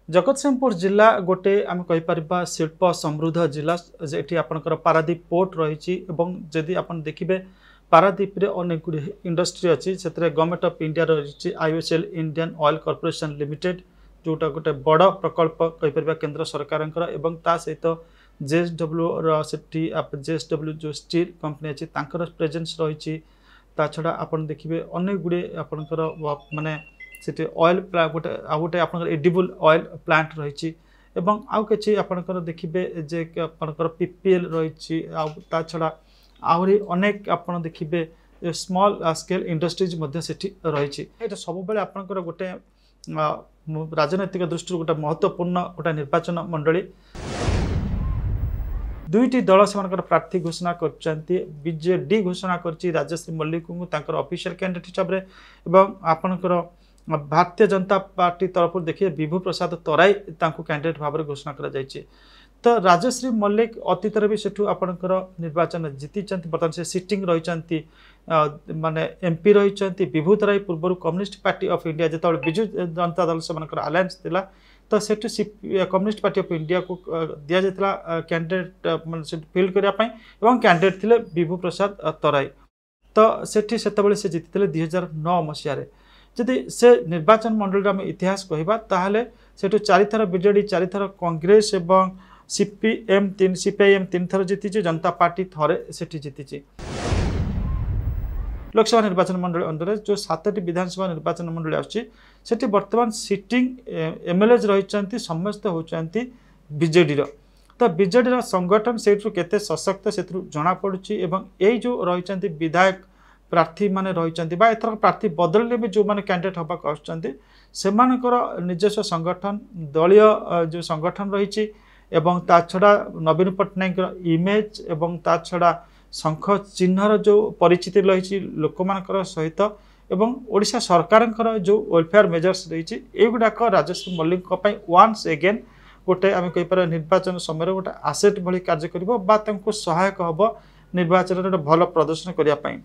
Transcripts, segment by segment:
जगतसिंहपुर जिला गोटे आम कहीपर शिल्प समृद्ध जिला जेठी आपंकर पारादीप पोर्ट रही जदि आप देखिए पारादीप रे अनेक गुड़ी इंडस्ट्री अच्छी से गवर्नमेंट ऑफ इंडिया रही IOCL Indian oil corporation limited जोटा गोटे बड़ प्रकल्प कहीपर केंद्र सरकार ता सहित जेएसडब्ल्यू जेएसडब्ल्यू जो स्टील कंपनी अच्छी प्रेजेंस रही छड़ा आप देखिए अनेक गुड़ी आपंकर माने से ऑयल गोटे गोटे आप एडिबल ऑयल प्लांट रही आउ कि आपंकर देखिए जे आपंकर पीपीएल रही छड़ा आहरी अनेक आप देखिए स्मॉल स्केल इंडस्ट्रीज रही सब बेले आपंकर गोटे राजनैतिक दृष्टि गोटे महत्वपूर्ण गोटे निर्वाचन मंडली दुईटी दल से प्रार्थी घोषणा करजेडी घोषणा कर राजश्री मल्लिक को ऑफिशियल कैंडिडेट हिसाब से आपणकर भारतीय जनता पार्टी तरफ देखिए विभू प्रसाद तराई कैंडिडेट भाव में घोषणा करा तो राजश्री मल्लिक अतीत भी सेठू आपणकर निर्वाचन जीति बर्तमान से सिटिंग रही माने एमपी रही विभू तराई पूर्व कम्युनिस्ट पार्टी ऑफ इंडिया जो बिजु जनता दल से आलायंस थिला तो Sethu communist party of India को दि जाता कैंडिडेट फिल करने कैंडिडेट थे विभू प्रसाद तराई तो सेठी से जीति 2009 मसीह जदि से निर्वाचन मंडल आम इतिहास कहवा ताहले सेठू 4 थर बीजेडी 4 थर कांग्रेस एवं सीपीआईएम 3 थर जीति जनता पार्टी थरे सेठी जीति लोकसभा निर्वाचन मंडल अंडर जो 7टी विधानसभा निर्वाचन मंडल आसी बर्तमान सिटिंग एमएलए रही समस्त होती बीजेडी तो बीजेडी संगठन से केते सशक्त से जना पड़ुछि एवं यही जो रही विधायक प्रार्थी माने रही एथर प्रार्थी बदलने भी जो मैंने कैंडिडेट हाँक आसमानकर निजस्व संगठन दलीय जो संगठन रही एवं ता छड़ा नवीन पट्टनायक इमेज एवं ता छड़ा शंख चिन्हर जो परिचिति रही लोक मानकर सहित एवं ओडिशा सरकार जो वेलफेयर मेजर्स रही एगुड़ाक राजश्री मल्लिक वन्स एगेन गोटे आम कहीपर निर्वाचन समय गोटे आसेट भली कार्य कर सहायक हम निर्वाचन गोटे भल प्रदर्शन करने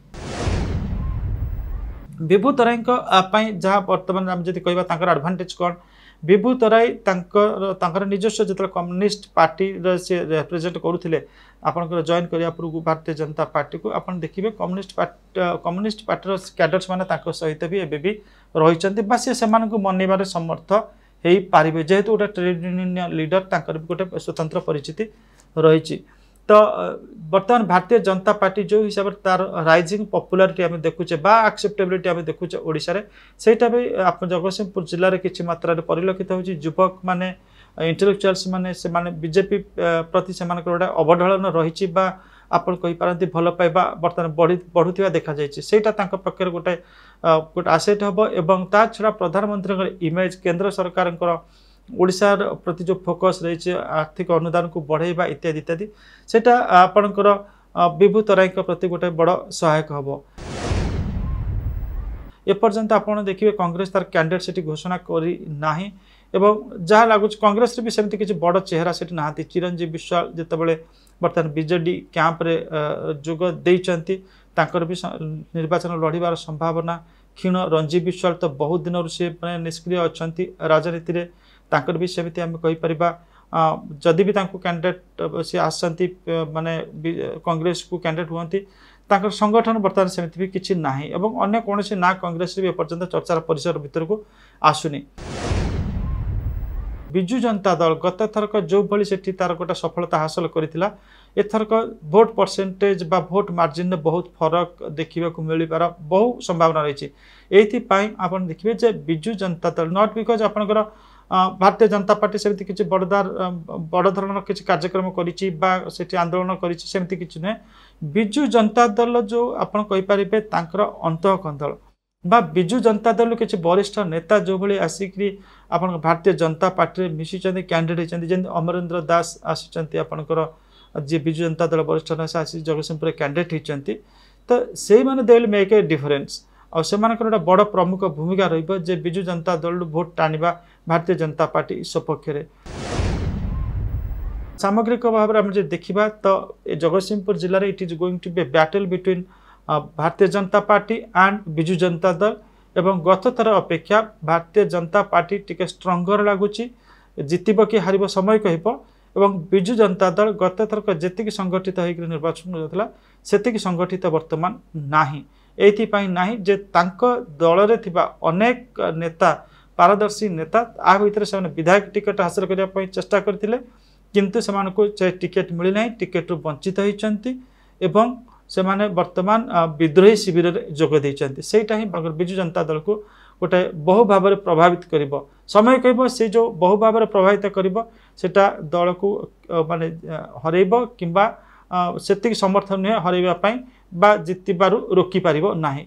विभू तराई जहाँ बर्तमान आम जब कह एडभांटेज कौन विभू तराई निजस्व जो कम्युनिस्ट पार्टी से रिप्रेजेंट करुले आपंकर जॉइन करने पूर्व भारतीय जनता पार्टी को आप देखिए कम्युनिस्ट पार्टी कैडर्स मैंने सहित भी एवं भी रही सी मनइबार समर्थ हो पारे जेहेतु गोटे ट्रेड यूनियन लीडर भी गोटे स्वतंत्र परिचिति रही तो बर्तमान भारतीय जनता पार्टी जो हिसाब से तार राइजिंग पॉपुलैरिटी आम देखुचे बा एक्सेप्टेबिलिटी आम देखुचे ओडिशा रे सेटा भी आप जगतसिंहपुर जिले में किसी मात्रा परिलक्षित होची युवक माने इंटेलेक्चुअल्स माने से माने बीजेपी प्रति से गोटे अवढलन रही आप कहीपारती भल पाइबा बर्तमान बढ़ुवा देखा जाटा पक्षर गोटे गोटे आसेट हम एवं ता छड़ा प्रधानमंत्री इमेज केंद्र सरकार ओडिशार प्रति जो फोकस रही आर्थिक अनुदान को बढ़ेबा इत्यादि इत्यादि सेटा आपणकर विभू तराई प्रति गोटे बड़ सहायक हम एपर्यंत आप देखिए कांग्रेस तार कैंडिडेट से घोषणा करना एवं जहाँ लगुच कांग्रेस भी सेमती किसी बड़ चेहरा से ना चिरंजीव विश्वाल जितेबाला बर्तमान बीजेडी कैंप रे जोग देइचंती तांकर भी निर्वाचन लड़ार संभावना क्षीण रंजीव विश्वाल तो बहुत दिन से निष्क्रिय अच्छा राजनीति रे तांकर भी सेमती आम कहीपर जदि भी कैंडिडेट सी आसती माने कांग्रेस को कैंडिडेट हुआ संगठन बर्तमान सेमती भी किसी ना एवं अन्य कौन ना कांग्रेस भी एपर्यंत चर्चार परिसर भीतर को आसुनी बिजु जनता दल गत थरक जो भली सेठी तार गोटे सफलता हासिल करथिला एथरक भोट परसेंटेज बा भोट मार्जिन में बहुत फरक देखा मिलबार बहु संभावना रही आप देखिए जे बिजु जनता दल नॉट बिकज आपनकर भारतीय जनता पार्टी सेमती किसी बड़ धरण किसी कार्यक्रम करी आंदोलन करमती किसी नुहे बिजु जनता दल जो आप कहीपर अंतः कंदल बा बिजु जनता दल किसी वरिष्ठ नेता जो भाई आसिक आप भारतीय जनता पार्टी मिशी कैंडिडेट होती जमी अमरेंद्र दास आसी आपंकर जी बिजु जनता दल वरिष्ठ नेता आसी जगतसिंहपुर कैंडिडेट होती तो से मैंने they will make a difference और से गोटे बड़ प्रमुख भूमिका रही बिजु जनता दल भोट टाणवा भारतीय जनता पार्टी सपक्ष सामग्रिक भाव में आम देखा तो जगतसिंहपुर जिले में it is going to be battle between Bharatiya Janata party and Biju Janata Dal एवं गत थर अपेक्षा भारतीय जनता पार्टी टिके स्ट्रंगर लगुच जितब कि हार समय कह एवं विजु जनता दल गत थरक जी संगठित होकर निर्वाचन होता से संगठित वर्तमान नाही एथिपाई नाही जे तांको दल रे थिबा अनेक नेता पारदर्शी नेता आ भितर से विधायक टिकट हासिल करने चेष्टा करथिले किंतु सेमानकु टिकेट मिली नाही टिकेट रु वंचित होइचंती एवं से माने वर्तमान विद्रोही शिविर रे जोग देइचंती सेटा ही विजु जनता दल को गोटे बहु भाव में प्रभावित करिवो समय कहबो से जो बहु भाव में प्रभावित करिवो सेटा दल को माने हरैबो किंबा सेतिक समर्थन नुहे हरैबा पई बा जितिबारु रोकी पारिबो नाही।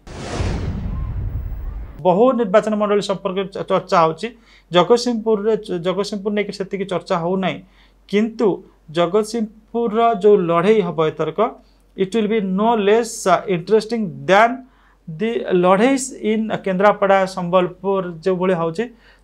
बहु निर्वाचन मंडली संपर्क चर्चा होची जगतसिंहपुर ने सेतिक चर्चा हो नाही किंतु जगतसिंहपुर जो लड़ाई हम एथरक it will be no less interesting than the लड़ाई इन केन्द्रापड़ा संबलपुर जो भाई होची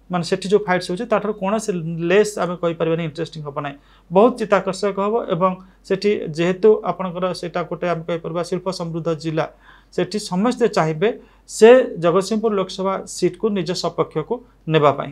माने सेठी जो फाइट्स होची ताठर कौन से लेस आम कहीपर इंटरेस्टिंग हम ना बहुत चित्ताकर्षक हम एवं सेठी जेहेतु आपणकर सेटा गोटे आम कहीपर शिल्प समृद्ध जिला सेठी समस्ते चाहिए से जगतसिंहपुर लोकसभा सीट को निज सपक्ष को नेबा पाई।